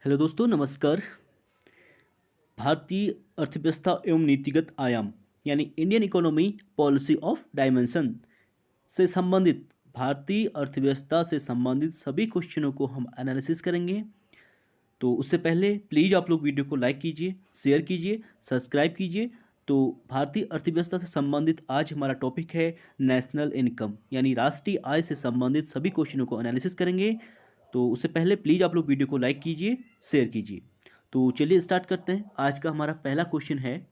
Hello दोस्तों, नमस्कार। भारतीय अर्थव्यवस्था एवं नीतिगत आयाम यानी Indian economy policy of dimension से संबंधित भारतीय अर्थव्यवस्था से संबंधित सभी क्वेश्चनों को हम एनालिसिस करेंगे। तो उससे पहले प्लीज़ आप लोग वीडियो को लाइक कीजिए, शेयर कीजिए, सब्सक्राइब कीजिए। तो भारतीय अर्थव्यवस्था से संबंधित आज हमारा टॉपिक है नेशनल इनकम यानी राष्ट्रीय आय से संबंधित सभी क्वेश्चनों को एनालिसिस करेंगे। तो उससे पहले प्लीज़ आप लोग वीडियो को लाइक कीजिए, शेयर कीजिए। तो चलिए स्टार्ट करते हैं। आज का हमारा पहला क्वेश्चन है,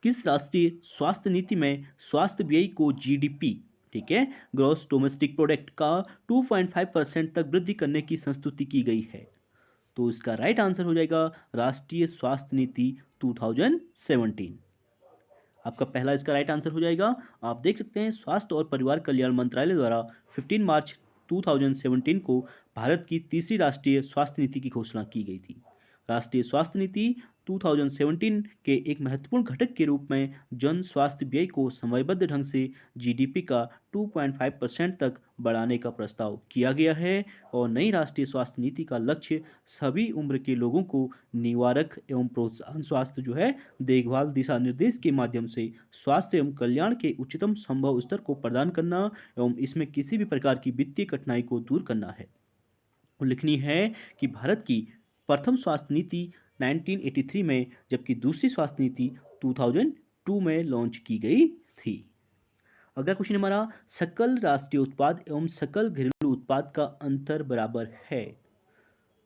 किस राष्ट्रीय स्वास्थ्य नीति में स्वास्थ्य व्यय को जीडीपी, ठीक है, ग्रॉस डोमेस्टिक प्रोडक्ट का 2.5% तक वृद्धि करने की संस्तुति की गई है? तो इसका राइट आंसर हो जाएगा राष्ट्रीय स्वास्थ्य नीति 2017। आपका पहला इसका राइट आंसर हो जाएगा। आप देख सकते हैं स्वास्थ्य और परिवार कल्याण मंत्रालय द्वारा 15 मार्च 2017 को भारत की तीसरी राष्ट्रीय स्वास्थ्य नीति की घोषणा की गई थी। राष्ट्रीय स्वास्थ्य नीति 2017 के एक महत्वपूर्ण घटक के रूप में जन स्वास्थ्य व्यय को समयबद्ध ढंग से जीडीपी का 2.5% तक बढ़ाने का प्रस्ताव किया गया है और नई राष्ट्रीय स्वास्थ्य नीति का लक्ष्य सभी उम्र के लोगों को निवारक एवं प्रोत्साहन स्वास्थ्य जो है देखभाल दिशा निर्देश के माध्यम से स्वास्थ्य एवं कल्याण के उच्चतम संभव स्तर को प्रदान करना एवं इसमें किसी भी प्रकार की वित्तीय कठिनाई को दूर करना है। उल्लेखनीय है कि भारत की प्रथम स्वास्थ्य नीति 1983 में जबकि दूसरी स्वास्थ्य नीति 2002 में लॉन्च की गई थी। अगला क्वेश्चन हमारा, सकल राष्ट्रीय उत्पाद एवं सकल घरेलू उत्पाद का अंतर बराबर है।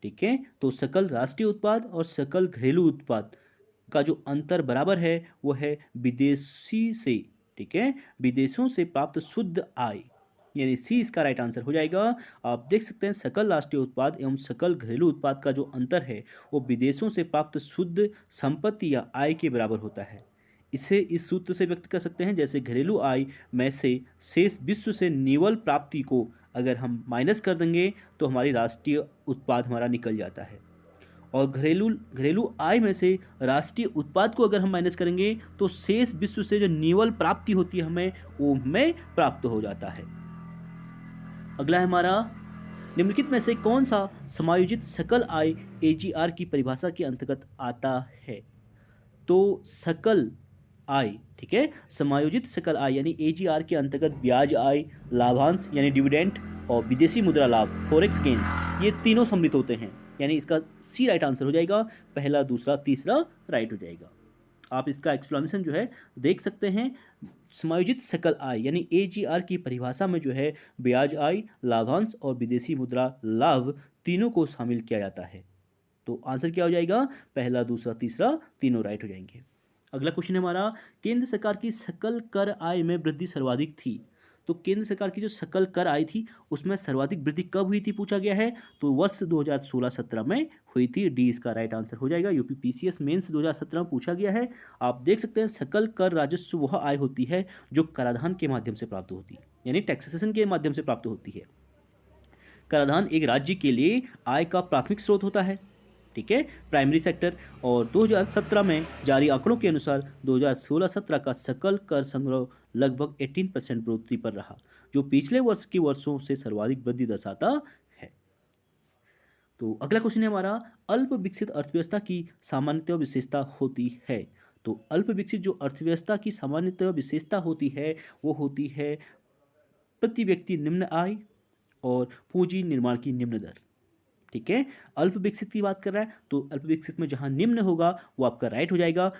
ठीक है, तो सकल राष्ट्रीय उत्पाद और सकल घरेलू उत्पाद का जो अंतर बराबर है वो है विदेशी से, ठीक है, विदेशों से प्राप्त शुद्ध आय, यानी सी इसका राइट आंसर हो जाएगा। आप देख सकते हैं सकल राष्ट्रीय उत्पाद एवं सकल घरेलू उत्पाद का जो अंतर है वो विदेशों से प्राप्त शुद्ध संपत्ति या आय के बराबर होता है। इसे इस सूत्र से व्यक्त कर सकते हैं, जैसे घरेलू आय में से शेष विश्व से निवल प्राप्ति को अगर हम माइनस कर देंगे तो हमारी राष्ट्रीय उत्पाद हमारा निकल जाता है, और घरेलू घरेलू आय में से राष्ट्रीय उत्पाद को अगर हम माइनस करेंगे तो शेष विश्व से जो निवल प्राप्ति होती है हमें वो हमें प्राप्त हो जाता है। अगला है हमारा, निम्नलिखित में से कौन सा समायोजित सकल आय एजीआर की परिभाषा के अंतर्गत आता है? तो सकल आय, ठीक है, समायोजित सकल आय यानी एजीआर के अंतर्गत ब्याज आय, लाभांश यानी डिविडेंड और विदेशी मुद्रा लाभ फॉरेक्स गेन, ये तीनों सम्मिलित होते हैं, यानी इसका सी राइट आंसर हो जाएगा। पहला, दूसरा, तीसरा राइट हो जाएगा। आप इसका एक्सप्लेनेशन जो है देख सकते हैं। समायोजित सकल आय यानी एजीआर की परिभाषा में जो है ब्याज आय, लाभांश और विदेशी मुद्रा लाभ तीनों को शामिल किया जाता है। तो आंसर क्या हो जाएगा? पहला, दूसरा, तीसरा तीनों राइट हो जाएंगे। अगला क्वेश्चन है हमारा, केंद्र सरकार की सकल कर आय में वृद्धि सर्वाधिक थी। तो केंद्र सरकार की जो सकल कर आय थी उसमें सर्वाधिक वृद्धि कब हुई थी पूछा गया है, तो वर्ष 2016-17 में हुई थी। डी इसका राइट आंसर हो जाएगा। यूपी पीसीएस मेंस 2017 में पूछा गया है। आप देख सकते हैं सकल कर राजस्व वह आय होती है जो कराधान के माध्यम से प्राप्त होती है, यानी टैक्सेशन के माध्यम से प्राप्त होती है। कराधान एक राज्य के लिए आय का प्राथमिक स्रोत होता है, ठीक है, प्राइमरी सेक्टर। और 2017 में जारी आंकड़ों के अनुसार 2016-17 का सकल कर संग्रह लगभग 18% बढ़ोतरी पर रहा, जो पिछले वर्ष के वर्षों से सर्वाधिक वृद्धि दर्शाता है। तो अगला क्वेश्चन है हमारा, अल्प विकसित अर्थव्यवस्था की सामान्यतः विशेषता होती है। तो अल्प विकसित जो अर्थव्यवस्था की सामान्यतः विशेषता होती है वो होती है प्रति व्यक्ति निम्न आय और पूंजी निर्माण की निम्न दर, ठीक है। अल्प विकसित की बात कर रहा है तो अल्प विकसित में जहां निम्न होगा वो आपका राइट हो जाएगा।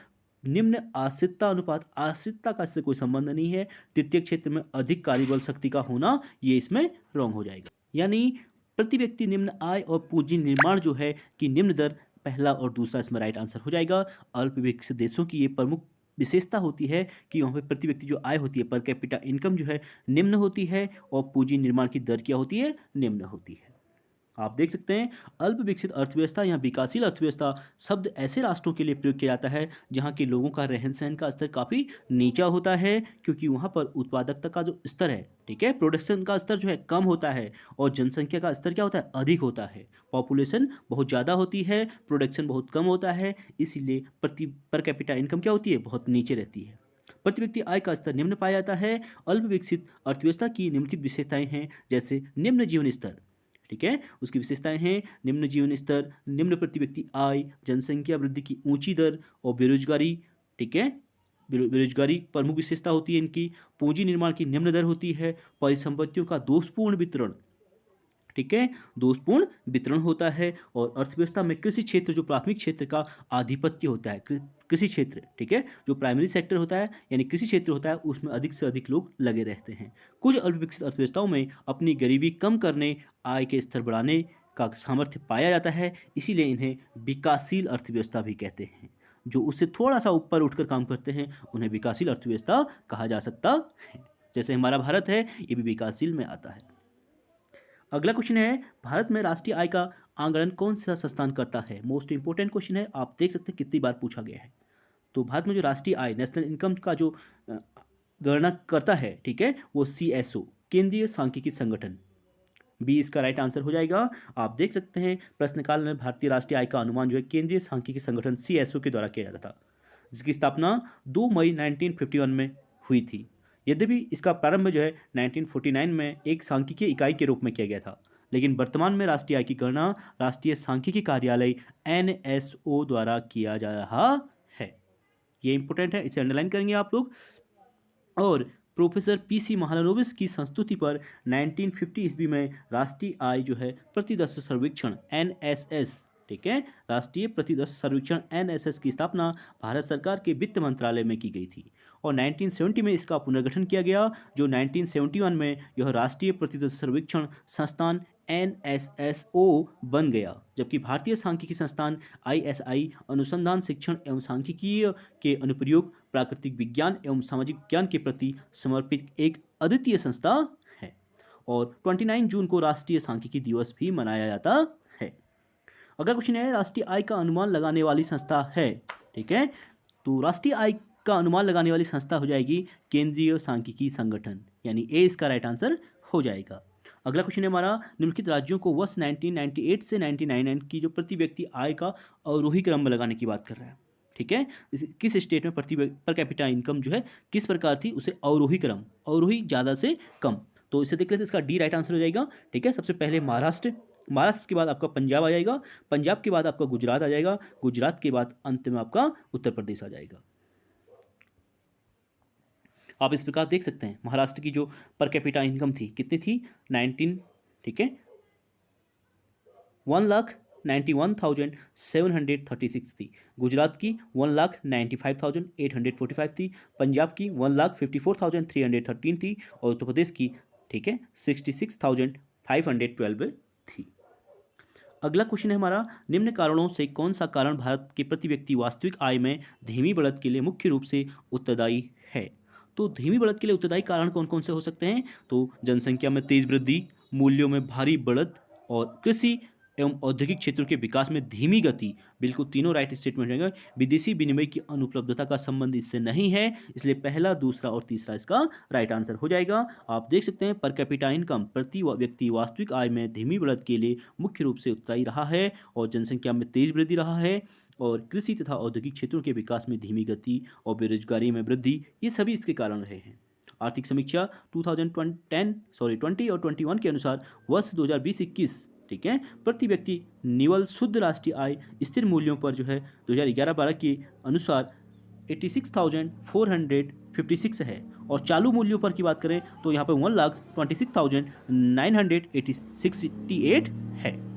निम्न आश्रितता अनुपात, आश्रितता का इससे कोई संबंध नहीं है। तृतीय क्षेत्र में अधिक कार्यबल शक्ति का होना, ये इसमें रॉन्ग हो जाएगा। यानी प्रति व्यक्ति निम्न आय और पूंजी निर्माण जो है कि निम्न दर, पहला और दूसरा इसमें राइट आंसर हो जाएगा। अल्प विकसित देशों की ये प्रमुख विशेषता होती है कि वहाँ पे प्रति व्यक्ति जो आय होती है, पर कैपिटा इनकम जो है निम्न होती है और पूंजी निर्माण की दर क्या होती है? निम्न होती है। आप देख सकते हैं अल्प विकसित अर्थव्यवस्था या विकासशील अर्थव्यवस्था शब्द ऐसे राष्ट्रों के लिए प्रयोग किया जाता है जहां के लोगों का रहन सहन का स्तर काफ़ी नीचा होता है, क्योंकि वहां पर उत्पादकता का जो स्तर है, ठीक है, प्रोडक्शन का स्तर जो है कम होता है और जनसंख्या का स्तर क्या होता है? अधिक होता है। पॉपुलेशन बहुत ज़्यादा होती है, प्रोडक्शन बहुत कम होता है, इसीलिए प्रति पर कैपिटा इनकम क्या होती है? बहुत नीचे रहती है। प्रति व्यक्ति आय का स्तर निम्न पाया जाता है। अल्प विकसित अर्थव्यवस्था की निम्नलिखित विशेषताएं हैं, जैसे निम्न जीवन स्तर, ठीक है। उसकी विशेषताएं हैं निम्न जीवन स्तर, निम्न प्रति व्यक्ति आय, जनसंख्या वृद्धि की ऊंची दर और बेरोजगारी। ठीक है, बेरोजगारी प्रमुख विशेषता होती है इनकी। पूंजी निर्माण की निम्न दर होती है। परिसंपत्तियों का दोषपूर्ण वितरण, ठीक है, दोषपूर्ण वितरण होता है। और अर्थव्यवस्था में कृषि क्षेत्र जो प्राथमिक क्षेत्र का आधिपत्य होता है, कृषि क्षेत्र, ठीक है, जो प्राइमरी सेक्टर होता है यानी कृषि क्षेत्र होता है, उसमें अधिक से अधिक लोग लगे रहते हैं। कुछ अल्पविकसित अर्थव्यवस्थाओं में अपनी गरीबी कम करने, आय के स्तर बढ़ाने का सामर्थ्य पाया जाता है, इसीलिए इन्हें विकासशील अर्थव्यवस्था भी कहते हैं। जो उससे थोड़ा सा ऊपर उठकर काम करते हैं उन्हें विकासशील अर्थव्यवस्था कहा जा सकता है। जैसे हमारा भारत है, ये भी विकासशील में आता है। अगला क्वेश्चन है, भारत में राष्ट्रीय आय का आंकलन कौन सा संस्थान करता है? मोस्ट इंपोर्टेंट क्वेश्चन है, आप देख सकते हैं कितनी बार पूछा गया है। तो भारत में जो राष्ट्रीय आय, नेशनल इनकम का जो गणना करता है, ठीक है, वो CSO, केंद्रीय सांख्यिकी संगठन, बी इसका राइट आंसर हो जाएगा। आप देख सकते हैं प्रश्नकाल में भारतीय राष्ट्रीय आय का अनुमान जो है केंद्रीय सांख्यिकी संगठन CSO के द्वारा किया जाता था, जिसकी स्थापना 2 मई 1951 में हुई थी। यद्यपि इसका प्रारंभ जो है 1949 में एक सांख्यिकीय इकाई के रूप में किया गया था, लेकिन वर्तमान में राष्ट्रीय आय की गणना राष्ट्रीय सांख्यिकी कार्यालय NSO द्वारा किया जा रहा है। ये इंपॉर्टेंट है, इसे अंडरलाइन करेंगे आप लोग। और प्रोफेसर PC महालनोबिस की संस्तुति पर 1950 ईस्वी में राष्ट्रीय आय जो है प्रतिदर्श सर्वेक्षण NSS, ठीक है, राष्ट्रीय प्रतिदर्श सर्वेक्षण NSS की स्थापना भारत सरकार के वित्त मंत्रालय में की गई थी। और 1970 में इसका पुनर्गठन किया गया, जो 1971 में यह राष्ट्रीय प्रतिदर्श सर्वेक्षण संस्थान NSSO बन गया। जबकि भारतीय सांख्यिकी संस्थान ISI अनुसंधान, शिक्षण एवं सांख्यिकीय के अनुप्रयोग, प्राकृतिक विज्ञान एवं सामाजिक विज्ञान के प्रति समर्पित एक अद्वितीय संस्था है। और 29 जून को राष्ट्रीय सांख्यिकी दिवस भी मनाया जाता है। अगला क्वेश्चन है, राष्ट्रीय आय का अनुमान लगाने वाली संस्था है, ठीक है, तो राष्ट्रीय आय का अनुमान लगाने वाली संस्था हो जाएगी केंद्रीय सांख्यिकी संगठन, यानी ए इसका राइट आंसर हो जाएगा। अगला क्वेश्चन है हमारा, निम्नलिखित राज्यों को वर्ष 1998 से 1999 की जो प्रति व्यक्ति आय का अवरोही क्रम लगाने की बात कर रहा है, ठीक है, किस स्टेट में पर कैपिटा इनकम जो है किस प्रकार थी, उसे अवरोही क्रम, अवरोही ज़्यादा से कम। तो इसे देख लेते हैं, इसका डी राइट आंसर हो जाएगा। ठीक है, सबसे पहले महाराष्ट्र, महाराष्ट्र के बाद आपका पंजाब आ जाएगा, पंजाब के बाद आपका गुजरात आ जाएगा, गुजरात के बाद अंत में आपका उत्तर प्रदेश आ जाएगा। आप इस प्रकार देख सकते हैं महाराष्ट्र की जो पर कैपिटा इनकम थी कितनी थी 19, ठीक है, 1,91,736 थी। गुजरात की 1,95,845 थी। पंजाब की 1,54,313 थी और उत्तर प्रदेश की, ठीक है, 66,512 थी। अगला क्वेश्चन है हमारा, निम्न कारणों से कौन सा कारण भारत के प्रति व्यक्ति वास्तविक आय में धीमी बढ़त के लिए मुख्य रूप से उत्तरदायी है? तो धीमी बढ़त के लिए उत्तरदायी कारण कौन कौन से हो सकते हैं? तो जनसंख्या में तेज वृद्धि, मूल्यों में भारी बढ़त और कृषि एवं औद्योगिक क्षेत्रों के विकास में धीमी गति, बिल्कुल तीनों राइट स्टेटमेंट रहेंगे। विदेशी विनिमय की अनुपलब्धता का संबंध इससे नहीं है, इसलिए पहला, दूसरा और तीसरा इसका राइट आंसर हो जाएगा। आप देख सकते हैं पर कैपिटा इनकम, प्रति व्यक्ति वास्तविक आय में धीमी बढ़त के लिए मुख्य रूप से उत्तरदायी रहा है, और जनसंख्या में तेज वृद्धि रहा है, और कृषि तथा औद्योगिक क्षेत्रों के विकास में धीमी गति और बेरोजगारी में वृद्धि, ये सभी इसके कारण रहे हैं। आर्थिक समीक्षा 2020 और 21 के अनुसार वर्ष 2020-21, ठीक है, प्रति व्यक्ति निवल शुद्ध राष्ट्रीय आय स्थिर मूल्यों पर जो है 2011-12 के अनुसार 86,456 है, और चालू मूल्यों पर की बात करें तो यहाँ पर 1,26,968 है।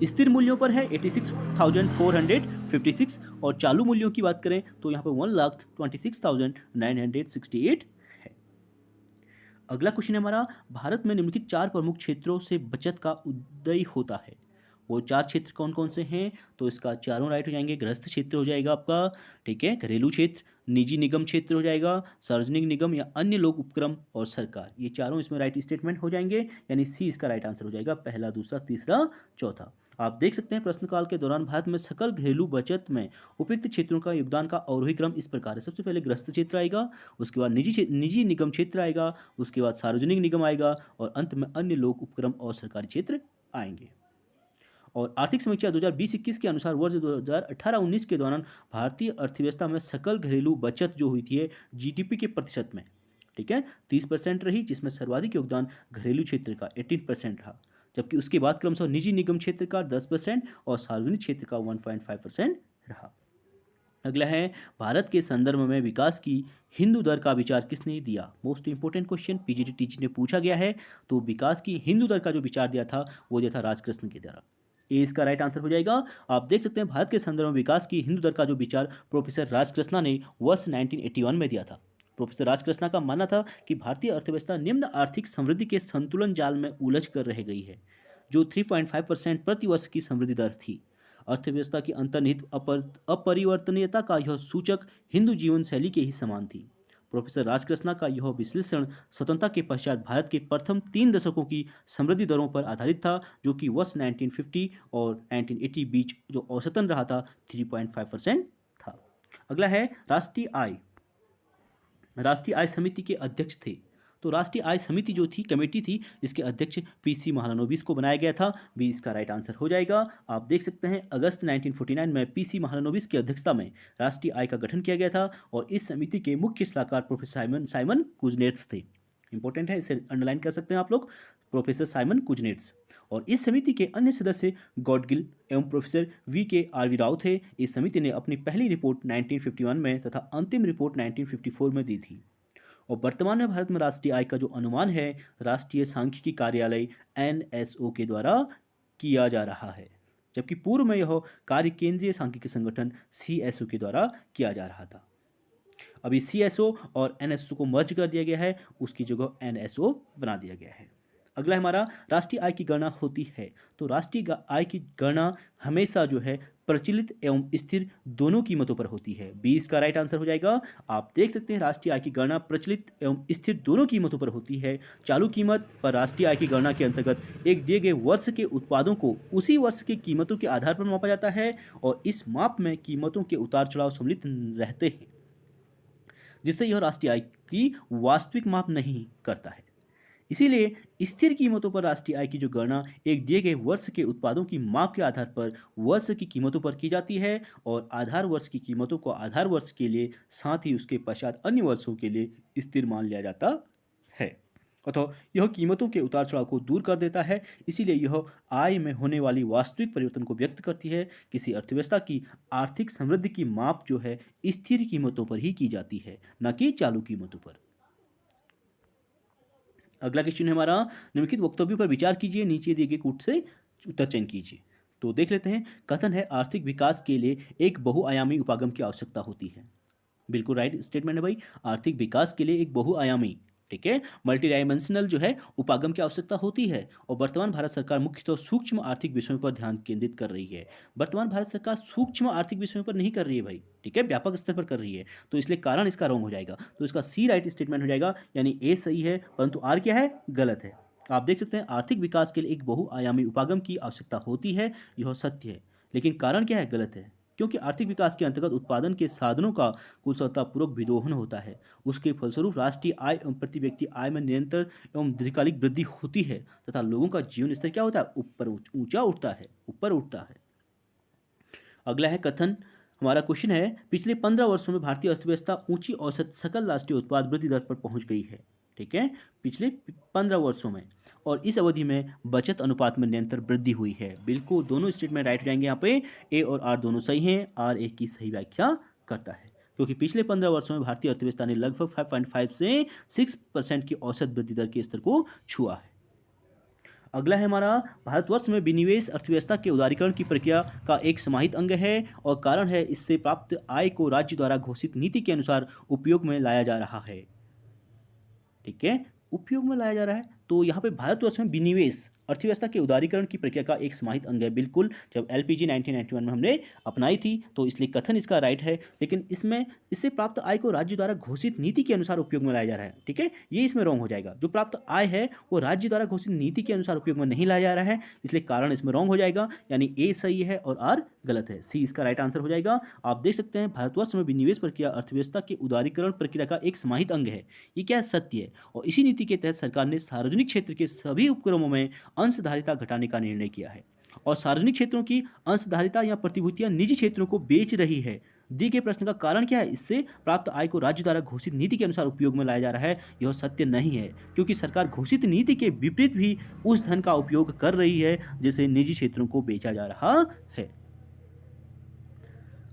स्थिर मूल्यों पर है 86,456, और चालू मूल्यों की बात करें तो यहाँ पर 1,26,968 है। अगला क्वेश्चन है हमारा, भारत में निम्नलिखित 4 प्रमुख क्षेत्रों से बचत का उदय होता है। वो 4 क्षेत्र कौन कौन से हैं? तो इसका चारों राइट हो जाएंगे। गृहस्थ क्षेत्र हो जाएगा आपका, ठीक है, घरेलू क्षेत्र, निजी निगम क्षेत्र हो जाएगा, सार्वजनिक निगम या अन्य लोक उपक्रम, और सरकार। ये चारों इसमें राइट स्टेटमेंट हो जाएंगे, यानी सी इसका राइट आंसर हो जाएगा, पहला, दूसरा, तीसरा, चौथा। आप देख सकते हैं प्रश्नकाल के दौरान भारत में सकल घरेलू बचत में उपयुक्त क्षेत्रों का योगदान का अवरोही क्रम इस प्रकार है। सबसे पहले गृहस्थ क्षेत्र आएगा, उसके बाद निजी निगम क्षेत्र आएगा, उसके बाद सार्वजनिक निगम आएगा, और अंत में अन्य लोक उपक्रम और सरकारी क्षेत्र आएंगे। और आर्थिक समीक्षा 2020-21 के अनुसार वर्ष 2018-19 के दौरान भारतीय अर्थव्यवस्था में सकल घरेलू बचत जो हुई थी GDP के प्रतिशत में, ठीक है, 30% रही, जिसमें सर्वाधिक योगदान घरेलू क्षेत्र का 18% रहा। जबकि उसके बाद क्रमशः निजी निगम क्षेत्र का 10% और सार्वजनिक क्षेत्र का 1.5% रहा। अगला है, भारत के संदर्भ में विकास की हिंदू दर का विचार किसने दिया? Most important question PGT TG ने पूछा गया है। तो विकास की हिंदू दर का जो विचार दिया था वो दिया था राजकृष्ण के द्वारा। ए इसका राइट आंसर हो जाएगा। आप देख सकते हैं भारत के संदर्भ में विकास की हिंदू दर का जो विचार प्रोफेसर राजकृष्णा ने वर्ष 1981 में दिया था। प्रोफेसर राजकृष्णा का मानना था कि भारतीय अर्थव्यवस्था निम्न आर्थिक समृद्धि के संतुलन जाल में उलझ कर रह गई है, जो 3.5% प्रति वर्ष की समृद्धि दर थी। अर्थव्यवस्था की अंतर्निहित अपरिवर्तनीयता का यह सूचक हिंदू जीवन शैली के ही समान थी। प्रोफेसर राजकृष्णा का यह विश्लेषण स्वतंत्रता के पश्चात भारत के प्रथम 3 दशकों की समृद्धि दरों पर आधारित था, जो कि वर्ष 1950 और 1980 बीच जो औसतन रहा था 3.5% था। अगला है, राष्ट्रीय आय समिति के अध्यक्ष थे। तो राष्ट्रीय आय समिति जो थी, कमेटी थी, इसके अध्यक्ष पीसी महालनोबिस को बनाया गया था। बी इसका राइट आंसर हो जाएगा। आप देख सकते हैं अगस्त 1949 में पीसी महालनोबिस की अध्यक्षता में राष्ट्रीय आय का गठन किया गया था और इस समिति के मुख्य सलाहकार प्रोफेसर साइमन कुजनेट्स थे। इंपॉर्टेंट है, इसे अंडरलाइन कर सकते हैं आप लोग, प्रोफेसर साइमन कुजनेट्स। और इस समिति के अन्य सदस्य गॉडगिल एवं प्रोफेसर VKRV राव थे। इस समिति ने अपनी पहली रिपोर्ट 1951 में तथा अंतिम रिपोर्ट 1954 में दी थी। और वर्तमान में भारत में राष्ट्रीय आय का जो अनुमान है राष्ट्रीय सांख्यिकी कार्यालय NSO के द्वारा किया जा रहा है, जबकि पूर्व में यह कार्य केंद्रीय सांख्यिकी संगठन CSO के द्वारा किया जा रहा था। अभी CSO और NSO को मर्ज कर दिया गया है, उसकी जगह NSO बना दिया गया है। अगला हमारा, राष्ट्रीय आय की गणना होती है। तो राष्ट्रीय आय की गणना हमेशा जो है प्रचलित एवं स्थिर दोनों कीमतों पर होती है। बी इसका राइट आंसर हो जाएगा। आप देख सकते हैं राष्ट्रीय आय की गणना प्रचलित एवं स्थिर दोनों कीमतों पर होती है। चालू कीमत पर राष्ट्रीय आय की गणना के अंतर्गत एक दिए गए वर्ष के उत्पादों को उसी वर्ष की कीमतों के आधार पर मापा जाता है और इस माप में कीमतों के उतार चढ़ाव सम्मिलित रहते हैं, जिससे यह राष्ट्रीय आय की वास्तविक माप नहीं करता है। इसीलिए स्थिर कीमतों पर राष्ट्रीय आय की जो गणना एक दिए गए वर्ष के उत्पादों की माप के आधार पर वर्ष की कीमतों पर की जाती है और आधार वर्ष की कीमतों को आधार वर्ष के लिए साथ ही उसके पश्चात अन्य वर्षों के लिए स्थिर मान लिया जाता है, अतः यह कीमतों के उतार चढ़ाव को दूर कर देता है। इसीलिए यह आय में होने वाली वास्तविक परिवर्तन को व्यक्त करती है। किसी अर्थव्यवस्था की आर्थिक समृद्धि की माप जो है स्थिर कीमतों पर ही की जाती है, न कि चालू कीमतों पर। अगला क्वेश्चन है हमारा, निम्नलिखित वक्तव्यों पर विचार कीजिए, नीचे दिए गए कूट से उत्तर चयन कीजिए। तो देख लेते हैं। कथन है आर्थिक विकास के लिए एक बहुआयामी उपागम की आवश्यकता होती है। बिल्कुल राइट स्टेटमेंट है भाई, आर्थिक विकास के लिए एक बहुआयामी, ठीक है, मल्टी डायमेंशनल जो है उपागम की आवश्यकता होती है। और वर्तमान भारत सरकार मुख्यतः सूक्ष्म आर्थिक विषयों पर ध्यान केंद्रित कर रही है। वर्तमान भारत सरकार सूक्ष्म आर्थिक विषयों पर नहीं कर रही है भाई, ठीक है, व्यापक स्तर पर कर रही है। तो इसलिए कारण इसका रॉन्ग हो जाएगा, तो इसका सी राइट स्टेटमेंट हो जाएगा, यानी ए सही है परंतु आर क्या है, गलत है। आप देख सकते हैं आर्थिक विकास के लिए एक बहुआयामी उपागम की आवश्यकता होती है, यह सत्य है, लेकिन कारण क्या है, गलत है। क्योंकि आर्थिक विकास के अंतर्गत उत्पादन के साधनों का कुशलतापूर्वक विदोहन होता है। उसके फलस्वरूप राष्ट्रीय आय एवं प्रति व्यक्ति आय में निरंतर एवं दीर्घकालिक वृद्धि होती है तथा लोगों का जीवन स्तर क्या होता है, ऊपर ऊंचा उठता है, ऊपर उठता है। अगला है कथन, हमारा क्वेश्चन है पिछले 15 वर्षों में भारतीय अर्थव्यवस्था ऊंची औसत सकल राष्ट्रीय उत्पाद वृद्धि दर पर पहुंच गई है, ठीक है, पिछले 15 वर्षों में, और इस अवधि में बचत अनुपात में निरंतर वृद्धि हुई है। बिल्कुल दोनों स्टेटमेंट राइट हो जाएंगे, यहाँ पे ए और आर दोनों सही हैं, आर ए की सही व्याख्या करता है, क्योंकि पिछले 15 वर्षों में भारतीय अर्थव्यवस्था ने लगभग 5.5 से 6% की औसत वृद्धि दर के स्तर को छुआ है। अगला है हमारा, भारतवर्ष में विनिवेश अर्थव्यवस्था के उदारीकरण की प्रक्रिया का एक समाहित अंग है और कारण है इससे प्राप्त आय को राज्य द्वारा घोषित नीति के अनुसार उपयोग में लाया जा रहा है, ठीक है, उपयोग में लाया जा रहा है। तो यहाँ पे भारतवर्ष में विनिवेश अर्थव्यवस्था के उदारीकरण की प्रक्रिया का एक समाहित अंग है। बिल्कुल, जब LPG 1991 में हमने अपनाई थी तो इसलिए कथन इसका राइट है, लेकिन इसमें इससे प्राप्त आय को राज्य द्वारा घोषित नीति के अनुसार उपयोग में लाया जा रहा है, ठीक है, ये इसमें रॉन्ग हो जाएगा। जो प्राप्त आय है वो राज्य द्वारा घोषित नीति के अनुसार उपयोग में नहीं लाया जा रहा है, इसलिए कारण इसमें रॉन्ग हो जाएगा, यानी ए सही है और आर गलत है, सी इसका राइट आंसर हो जाएगा। आप देख सकते हैं भारतवर्ष में विनिवेश प्रक्रिया अर्थव्यवस्था के उदारीकरण प्रक्रिया का एक समाहित अंग है, ये क्या सत्य है, और इसी नीति के तहत सरकार ने सार्वजनिक क्षेत्र के सभी उपक्रमों में अंशधारिता घटाने का निर्णय किया है। और सार्वजनिक क्षेत्रों की अंशधारिता या प्रतिभूतियां निजी क्षेत्रों को बेच रही है, दिए गए प्रश्न का कारण क्या है? इससे प्राप्त आय को राज्य द्वारा घोषित नीति के अनुसार उपयोग में लाया जा रहा है, यह सत्य नहीं है, क्योंकि सरकार घोषित नीति के विपरीत भी उस धन का उपयोग कर रही है जिसे निजी क्षेत्रों को बेचा जा रहा है।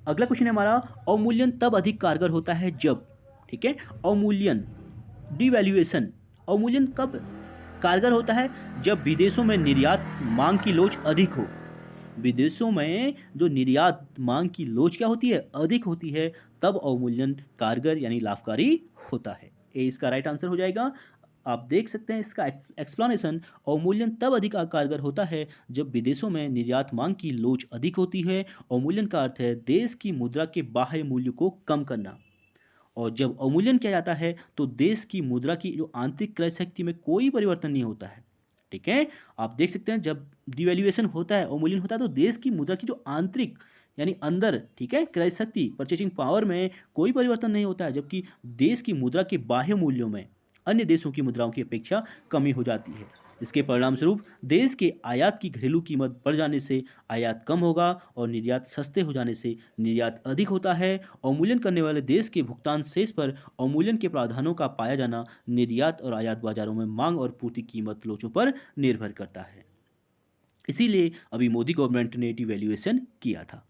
अगला क्वेश्चन है हमारा, अवमूल्यन तब अधिक कारगर होता है जब, ठीक है, अवमूल्यन, डिवैल्यूएशन, अवमूल्यन कब कारगर होता है? जब विदेशों में निर्यात मांग की लोच अधिक हो। विदेशों में जो निर्यात मांग की लोच क्या होती है? अधिक होती है, तब अवमूल्यन कारगर यानी लाभकारी होता है। ए इसका राइट आंसर हो जाएगा। आप देख सकते हैं इसका एक्सप्लेनेशन, अवमूल्यन तब अधिक कारगर होता है जब विदेशों में निर्यात मांग की लोच अधिक होती है। अवमूल्यन का अर्थ है देश की मुद्रा के बाह्य मूल्य को कम करना, और जब अवमूल्यन किया जाता है तो देश की मुद्रा की जो आंतरिक क्रय शक्ति में कोई परिवर्तन नहीं होता है। ठीक है, आप देख सकते हैं जब डिवैल्यूएशन होता है, अवमूल्यन होता है, तो देश की मुद्रा की जो आंतरिक यानी अंदर, ठीक है, क्रय शक्ति, परचेजिंग पावर में कोई परिवर्तन नहीं होता है, जबकि देश की मुद्रा के बाह्य मूल्यों में अन्य देशों की मुद्राओं की अपेक्षा कमी हो जाती है। इसके परिणाम स्वरूप देश के आयात की घरेलू कीमत बढ़ जाने से आयात कम होगा और निर्यात सस्ते हो जाने से निर्यात अधिक होता है। अवमूल्यन करने वाले देश के भुगतान शेष पर अवमूल्यन के प्रावधानों का पाया जाना निर्यात और आयात बाजारों में मांग और पूर्ति कीमत लोचों पर निर्भर करता है। इसीलिए अभी मोदी गवर्नमेंट ने डिवैल्यूएशन किया था।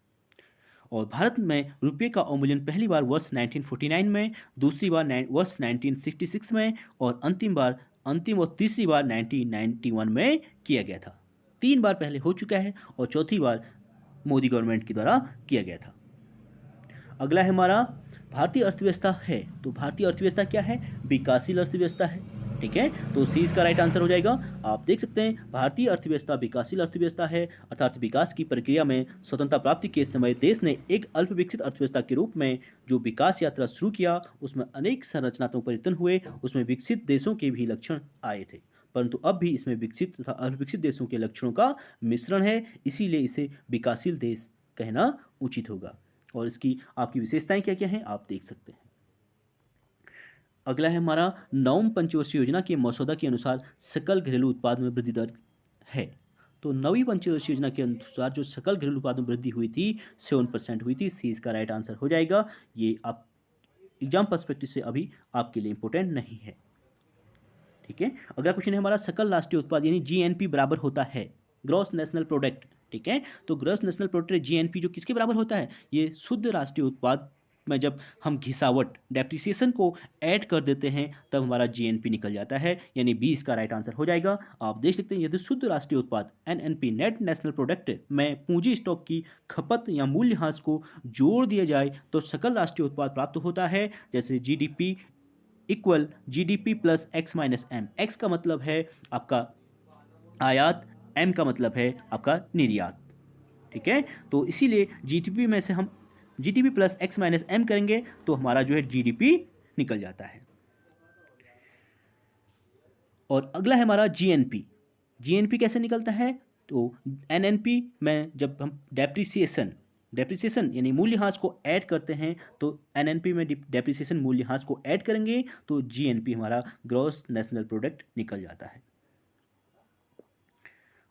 और भारत में रुपये का अवमूल्यन पहली बार वर्ष 1949 में, दूसरी बार वर्ष 1966 में और अंतिम और तीसरी बार 1991 में किया गया था। 3 बार पहले हो चुका है और चौथी बार मोदी गवर्नमेंट के द्वारा किया गया था। अगला है हमारा, भारतीय अर्थव्यवस्था है, तो भारतीय अर्थव्यवस्था क्या है? विकासशील अर्थव्यवस्था है। ठीक है, तो सी इसका राइट आंसर हो जाएगा। आप देख सकते हैं भारतीय अर्थव्यवस्था विकासशील अर्थव्यवस्था है, अर्थात विकास की प्रक्रिया में स्वतंत्रता प्राप्ति के समय देश ने एक अल्प विकसित अर्थव्यवस्था के रूप में जो विकास यात्रा शुरू किया, उसमें अनेक संरचनात्मक परिवर्तन हुए, उसमें विकसित देशों के भी लक्षण आए थे, परंतु अब भी इसमें विकसित तथा अल्पविकसित देशों के लक्षणों का मिश्रण है, इसीलिए इसे विकासशील देश कहना उचित होगा। और इसकी आपकी विशेषताएं क्या क्या हैं आप देख सकते हैं। अगला है हमारा, नवम पंचवर्षीय योजना के मसौदा के अनुसार सकल घरेलू उत्पाद में वृद्धि दर है। तो नवीं पंचवर्षीय योजना के अनुसार जो सकल घरेलू उत्पाद में वृद्धि हुई थी 7% हुई थी। सी इसका राइट आंसर हो जाएगा। ये आप एग्जाम पर्सपेक्टिव से अभी आपके लिए इंपॉर्टेंट नहीं है। ठीक है, अगला क्वेश्चन है हमारा, सकल राष्ट्रीय उत्पाद यानी जीएनपी बराबर होता है ग्रॉस नेशनल प्रोडक्ट। ठीक है, तो ग्रॉस नेशनल प्रोडक्ट जीएनपी जो किसके बराबर होता है? ये शुद्ध राष्ट्रीय उत्पाद में जब हम घिसावट डेप्रिसिएशन को ऐड कर देते हैं तब हमारा जीएनपी निकल जाता है, यानी बी इसका राइट आंसर हो जाएगा। आप देख सकते हैं यदि शुद्ध राष्ट्रीय उत्पाद एनएनपी नेट नेशनल प्रोडक्ट में पूंजी स्टॉक की खपत या मूल्यह्रास को जोड़ दिया जाए तो सकल राष्ट्रीय उत्पाद प्राप्त होता है। जैसे GDP equal GDP plus X minus M. X का मतलब है आपका आयात, एम का मतलब है आपका निर्यात। ठीक है, तो इसीलिए जीडीपी में से हम GDP plus X minus M करेंगे तो हमारा जो है जीडीपी निकल जाता है। और अगला है हमारा जीएनपी। जीएनपी कैसे निकलता है? तो एनएनपी में जब हम डेप्रिसिएशन यानी मूल्यह्रास को ऐड करते हैं तो एनएनपी में डेप्रिसिएशन मूल्यह्रास को ऐड करेंगे तो जीएनपी हमारा ग्रॉस नेशनल प्रोडक्ट निकल जाता है।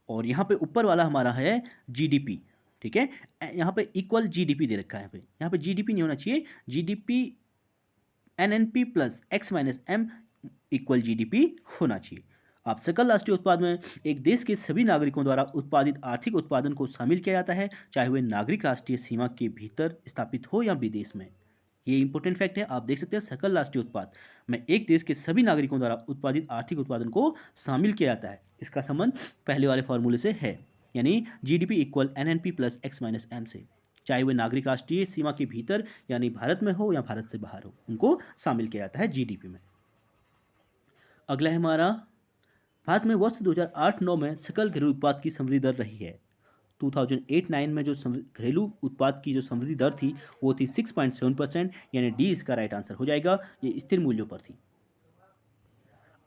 और यहाँ पे ऊपर वाला हमारा है जीडीपी। ठीक है, यहाँ पे इक्वल जीडीपी दे रखा है, यहाँ पे जीडीपी नहीं होना चाहिए, GDP NNP plus X minus M equal GDP होना चाहिए। आप सकल राष्ट्रीय उत्पाद में एक देश के सभी नागरिकों द्वारा उत्पादित आर्थिक उत्पादन को शामिल किया जाता है, चाहे वे नागरिक राष्ट्रीय सीमा के भीतर स्थापित हो या विदेश में। ये इंपॉर्टेंट फैक्ट है। आप देख सकते हैं सकल राष्ट्रीय उत्पाद में एक देश के सभी नागरिकों द्वारा उत्पादित आर्थिक उत्पादन को शामिल किया जाता है। इसका संबंध पहले वाले फॉर्मूले से है, यानी GDP equal NNP plus X minus M से, चाहे वे नागरिक राष्ट्रीय सीमा के भीतर यानी भारत में हो या भारत से बाहर हो, उनको शामिल किया जाता है जीडीपी में। अगला है हमारा, भारत में वर्ष 2008-9 में सकल घरेलू उत्पाद की समृद्धि दर रही है। 2008-9 में जो घरेलू उत्पाद की जो समृद्धि दर थी वो थी 6.7%, यानी डी इसका राइट आंसर हो जाएगा। ये स्थिर मूल्यों पर थी।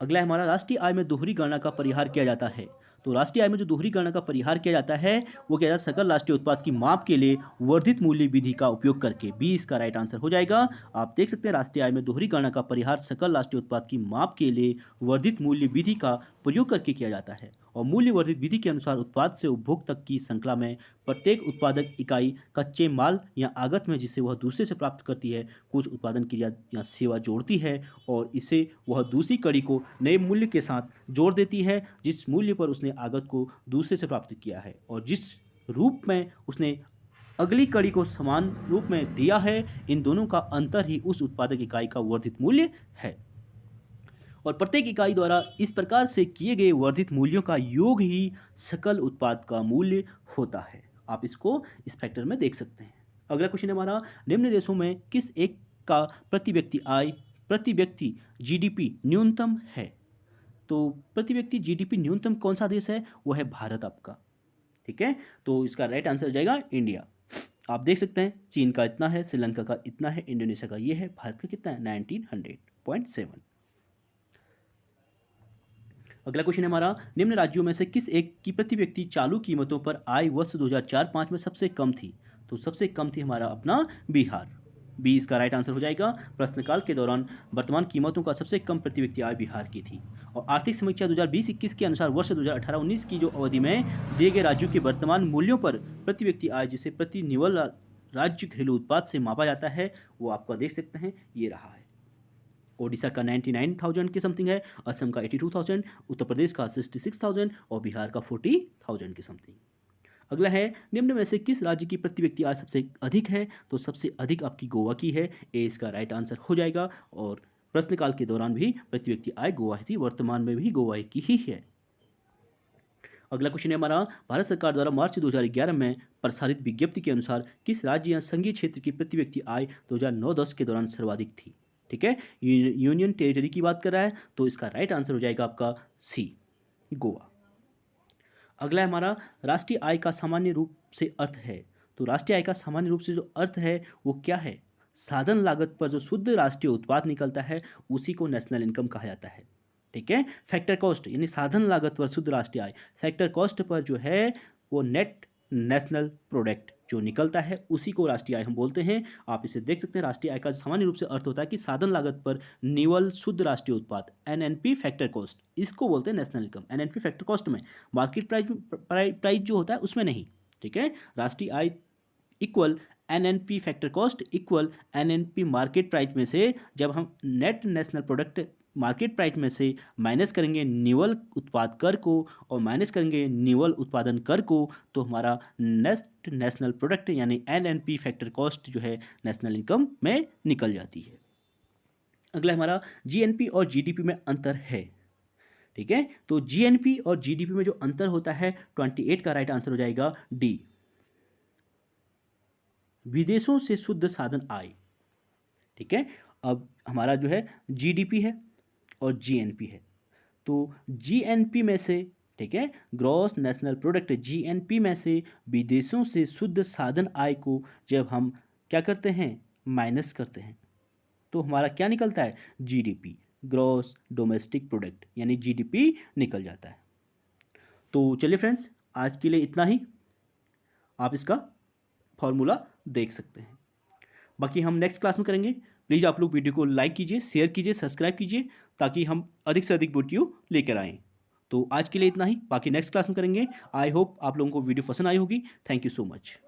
अगला है हमारा, राष्ट्रीय आय में दोहरी गणना का परिहार किया जाता है। तो राष्ट्रीय आय में जो दोहरी गणना का परिहार किया जाता है वो किया जाता है सकल राष्ट्रीय उत्पाद की माप के लिए वर्धित मूल्य विधि का उपयोग करके। बी इसका राइट आंसर हो जाएगा। आप देख सकते हैं राष्ट्रीय आय में दोहरी गणना का परिहार सकल राष्ट्रीय उत्पाद की माप के लिए वर्धित मूल्य विधि का प्रयोग करके किया जाता है। और मूल्य वर्धित विधि के अनुसार उत्पाद से उपभोग तक की श्रृंखला में प्रत्येक उत्पादक इकाई कच्चे माल या आगत में जिसे वह दूसरे से प्राप्त करती है कुछ उत्पादन क्रिया या सेवा जोड़ती है और इसे वह दूसरी कड़ी को नए मूल्य के साथ जोड़ देती है जिस मूल्य पर उसने आगत को दूसरे से प्राप्त किया है और जिस रूप में उसने अगली कड़ी को समान रूप में दिया है। इन दोनों का अंतर ही उस उत्पादक इकाई का वर्धित मूल्य है और प्रत्येक इकाई द्वारा इस प्रकार से किए गए वर्धित मूल्यों का योग ही सकल उत्पाद का मूल्य होता है। आप इसको इस फैक्टर में देख सकते हैं। अगला क्वेश्चन है हमारा, निम्न देशों में किस एक का प्रति व्यक्ति आय प्रति व्यक्ति जीडीपी न्यूनतम है? तो प्रति व्यक्ति जीडीपी न्यूनतम कौन सा देश है? वो है भारत आपका। ठीक है, तो इसका राइट आंसर हो जाएगा इंडिया। आप देख सकते हैं चीन का इतना है, श्रीलंका का इतना है, इंडोनेशिया का ये है, भारत का कितना है 1900.7। अगला क्वेश्चन है हमारा, निम्न राज्यों में से किस एक की प्रति व्यक्ति चालू कीमतों पर आय वर्ष 2004-05 में सबसे कम थी? तो सबसे कम थी हमारा अपना बिहार। बी इसका राइट आंसर हो जाएगा। प्रश्नकाल के दौरान वर्तमान कीमतों का सबसे कम प्रति व्यक्ति आय बिहार की थी। और आर्थिक समीक्षा 2020-21 के अनुसार वर्ष 2018-19 की जो अवधि में दिए गए राज्यों के वर्तमान मूल्यों पर प्रति व्यक्ति आय जिसे प्रति निवल राज्य घरेलू उत्पाद से मापा जाता है वो आपका देख सकते हैं ये रहा है। ओडिशा का 99,000 के समथिंग है, असम का 82,000, उत्तर प्रदेश का 66,000 और बिहार का 40,000 के समथिंग। अगला है, निम्न में से किस राज्य की प्रति व्यक्ति आय सबसे अधिक है? तो सबसे अधिक आपकी गोवा की है। ए इसका राइट आंसर हो जाएगा। और प्रश्नकाल के दौरान भी प्रति व्यक्ति आय गोवा थी, वर्तमान में भी गोवा की ही है। अगला क्वेश्चन है हमारा, भारत सरकार द्वारा मार्च 2011 में प्रसारित विज्ञप्ति के अनुसार किस राज्य या संघीय क्षेत्र की प्रति व्यक्ति आय 2009-10 के दौरान सर्वाधिक थी? ठीक है, यूनियन टेरिटरी की बात कर रहा है, तो इसका राइट आंसर हो जाएगा आपका सी, गोवा। अगला है हमारा, राष्ट्रीय आय का सामान्य रूप से अर्थ है। तो राष्ट्रीय आय का सामान्य रूप से जो अर्थ है वो क्या है? साधन लागत पर जो शुद्ध राष्ट्रीय उत्पाद निकलता है उसी को नेशनल इनकम कहा जाता है। ठीक है, फैक्टर कॉस्ट यानी साधन लागत पर शुद्ध राष्ट्रीय आय, फैक्टर कॉस्ट पर जो है वो नेट नेशनल प्रोडक्ट जो निकलता है उसी को राष्ट्रीय आय हम बोलते हैं। आप इसे देख सकते हैं, राष्ट्रीय आय का सामान्य रूप से अर्थ होता है कि साधन लागत पर निवल शुद्ध राष्ट्रीय उत्पाद, एनएनपी फैक्टर कॉस्ट, इसको बोलते हैं national income. NNP factor cost में मार्केट प्राइस जो होता है उसमें नहीं। ठीक है, राष्ट्रीय आय equal NNP factor cost equal NNP market price में से जब हम net national product market price में से माइनस करेंगे निवल उत्पाद कर को और माइनस करेंगे निवल उत्पादन कर को तो हमारा नेट नेशनल प्रोडक्ट यानी एनएनपी फैक्टर कॉस्ट जो है नेशनल इनकम में निकल जाती है। अगला हमारा, जीएनपी और जीडीपी में अंतर है। ठीक है, तो जीएनपी और जीडीपी में जो अंतर होता है 28 का राइट आंसर हो जाएगा डी, विदेशों से शुद्ध साधन आय। ठीक है, अब हमारा जो है जीडीपी है और जीएनपी है, तो जीएनपी में से, ठीक है, ग्रॉस नेशनल प्रोडक्ट, जीएनपी में से विदेशों से शुद्ध साधन आय को जब हम क्या करते हैं माइनस करते हैं तो हमारा क्या निकलता है जीडीपी, ग्रॉस डोमेस्टिक प्रोडक्ट यानी जीडीपी निकल जाता है। तो चलिए फ्रेंड्स, आज के लिए इतना ही, आप इसका फॉर्मूला देख सकते हैं। बाकी हम नेक्स्ट क्लास में करेंगे। प्लीज़ आप लोग वीडियो को लाइक कीजिए, शेयर कीजिए, सब्सक्राइब कीजिए ताकि हम अधिक से अधिक वीडियो लेकर आएँ। तो आज के लिए इतना ही, बाकी नेक्स्ट क्लास में करेंगे। आई होप आप लोगों को वीडियो पसंद आई होगी। Thank you so much.